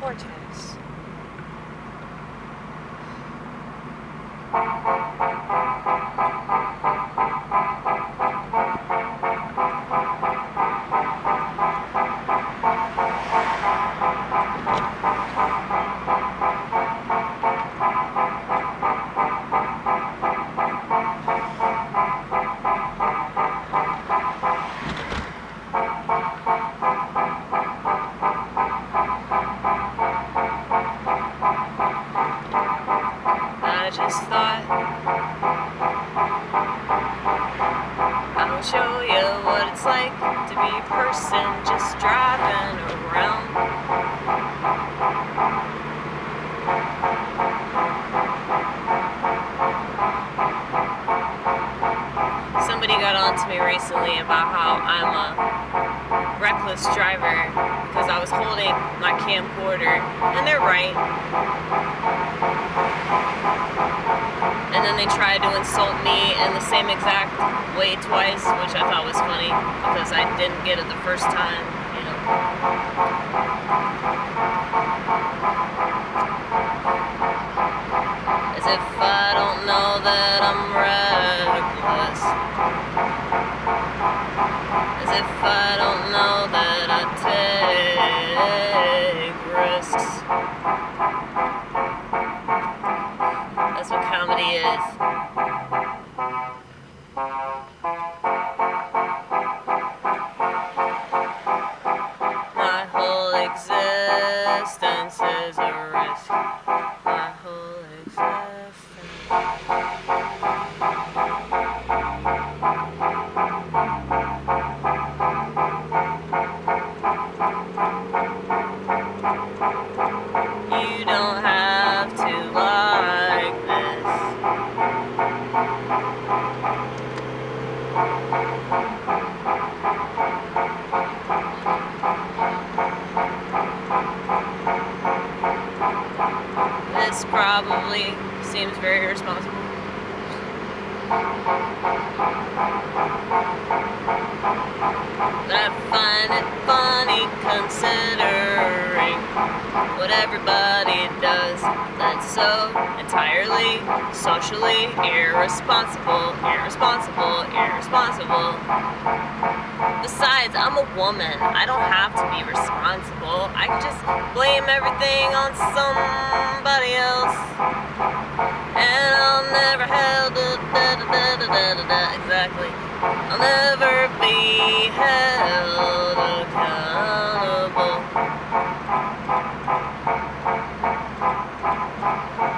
cortex. I just thought I'll show you what it's like to be a person just driving around. Somebody got on to me recently about how I'm a reckless driver because I was holding my camcorder, and they're right. And then they tried to insult me in the same exact way twice, which I thought was funny because I didn't get it the first time, you know. As if I don't know that I'm reckless. As if I don't know that I take risks. That's what comedy is. My whole existence is a risk. My whole existence. You don't have to like this. This probably seems very irresponsible. But I find it funny considering what everybody does that's so entirely socially irresponsible, irresponsible, irresponsible. Besides, I'm a woman. I don't have to be responsible. I can just blame everything on somebody else. And I'll never held exactly. I'll never be held accountable.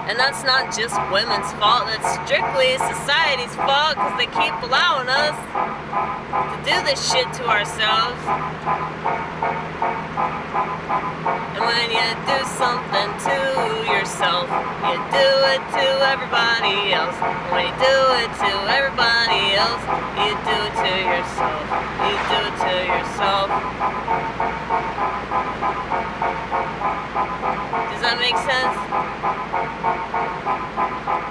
And that's not just women's fault, that's strictly society's fault, because they keep allowing us to do this shit to ourselves. And when you do something to yourself, you do it to everybody else. And when you do it to everybody else, you do it to yourself. You do it to yourself. Does that make sense?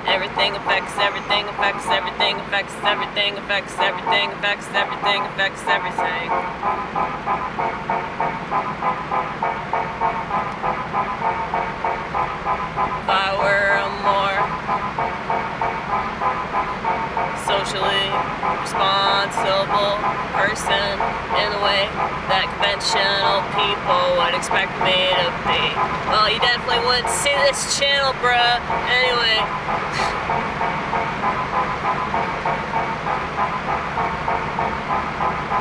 Everything affects everything, affects everything, affects everything, affects everything, affects everything, affects everything. If I were a more socially responsible person in the way that conventional people would expect me to be, well, you definitely wouldn't see this channel, bruh. Anyway.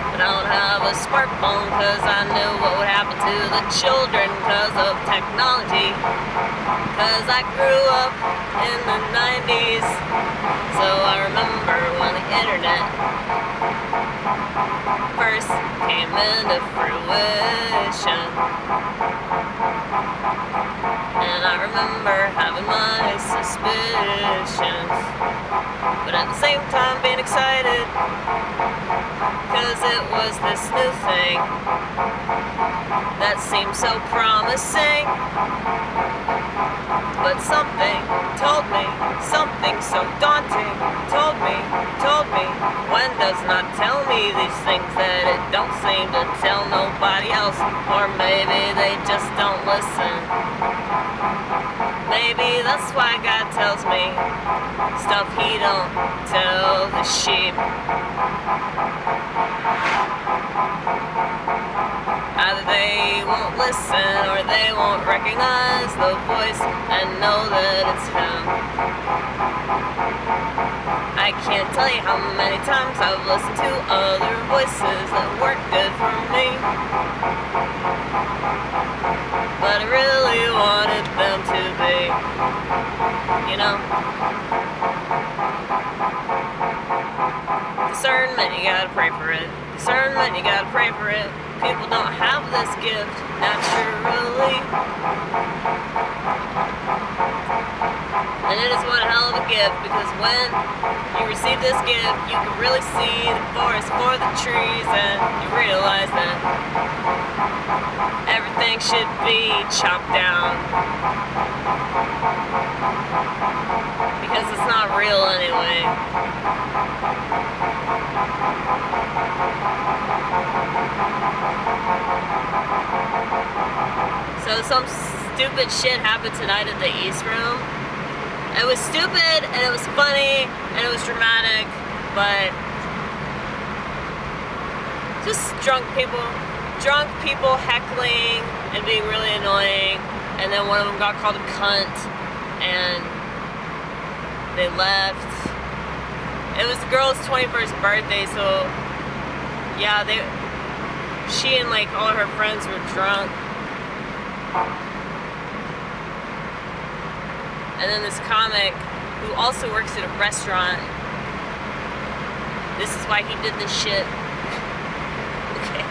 But I don't have a smartphone because I knew what would happen to the children because of technology. Because I grew up in the 90s, so I remember when the internet first came into fruition. And I remember having my suspicions, but at the same time being excited, cause it was this new thing that seemed so promising. But something told me, something so daunting told me, when friend does not tell me these things that it don't seem to tell nobody else. Or maybe they just don't listen. Maybe that's why God tells me stuff he don't tell the sheep. Either they won't listen or they won't recognize the voice and know that it's him. I can't tell you how many times I've listened to other voices that weren't good for me, but I really wanted them to be, you know. Discernment, you gotta pray for it. Discernment, you gotta pray for it. People don't have this gift naturally. And it is one hell of a gift, because when you receive this gift, you can really see the forest for the trees, and you realize that everything should be chopped down. Because it's not real anyway. So some stupid shit happened tonight at the East Room. It was stupid, and it was funny, and it was dramatic, but just drunk people heckling and being really annoying, and then one of them got called a cunt, and they left. It was the girl's 21st birthday, so yeah, she and like all her friends were drunk. And then this comic, who also works at a restaurant, this is why he did this shit. Okay.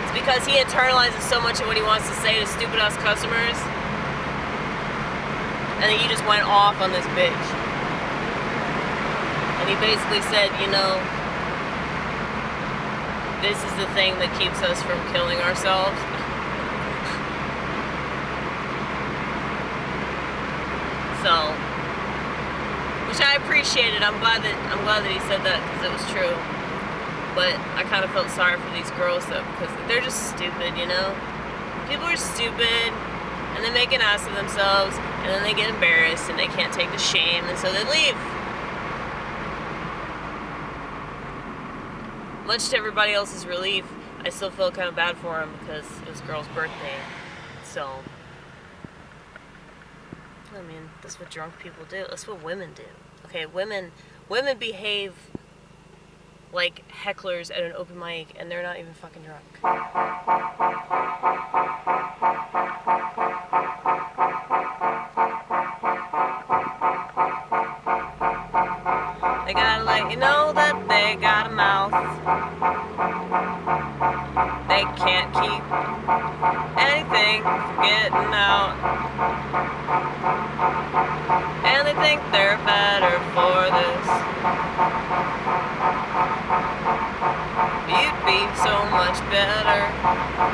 It's because he internalizes so much of what he wants to say to stupid ass customers. And then he just went off on this bitch. And he basically said, you know, this is the thing that keeps us from killing ourselves. So, which I appreciated. I'm glad that he said that, because it was true. But I kind of felt sorry for these girls though, because they're just stupid, you know. People are stupid, and they make an ass of themselves, and then they get embarrassed, and they can't take the shame, and so they leave. Much to everybody else's relief, I still feel kind of bad for him, because it was the girl's birthday. So, I mean, that's what drunk people do. That's what women do. Okay, women behave like hecklers at an open mic, and they're not even fucking drunk. They gotta let you know that they got a mouth. They can't keep anything from getting out. And they think they're better for this. You'd be so much better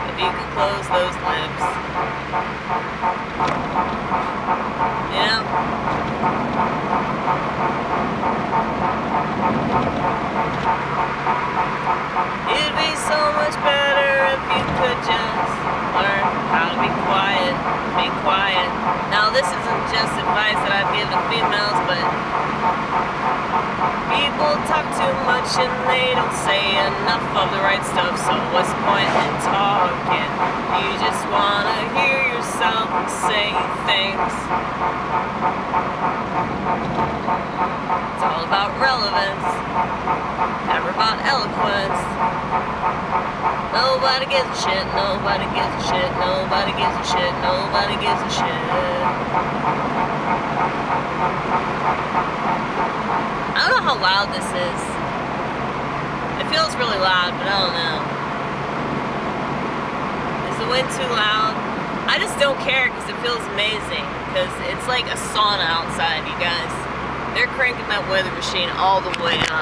if you could close those lips. You know? You'd be so much better if you could just learn how to be quiet. Be quiet. Now this isn't just advice that I'd give to females, but people talk too much and they don't say enough of the right stuff, so what's the point in talking? You just wanna hear yourself say things. It's all about relevance, never about eloquence. Nobody gives a shit, nobody gives a shit, nobody gives a shit, nobody gives a shit. I don't know how loud this is. It feels really loud, but I don't know. Is the wind too loud? I just don't care, because it feels amazing. Because it's like a sauna outside, you guys. They're cranking that weather machine all the way up.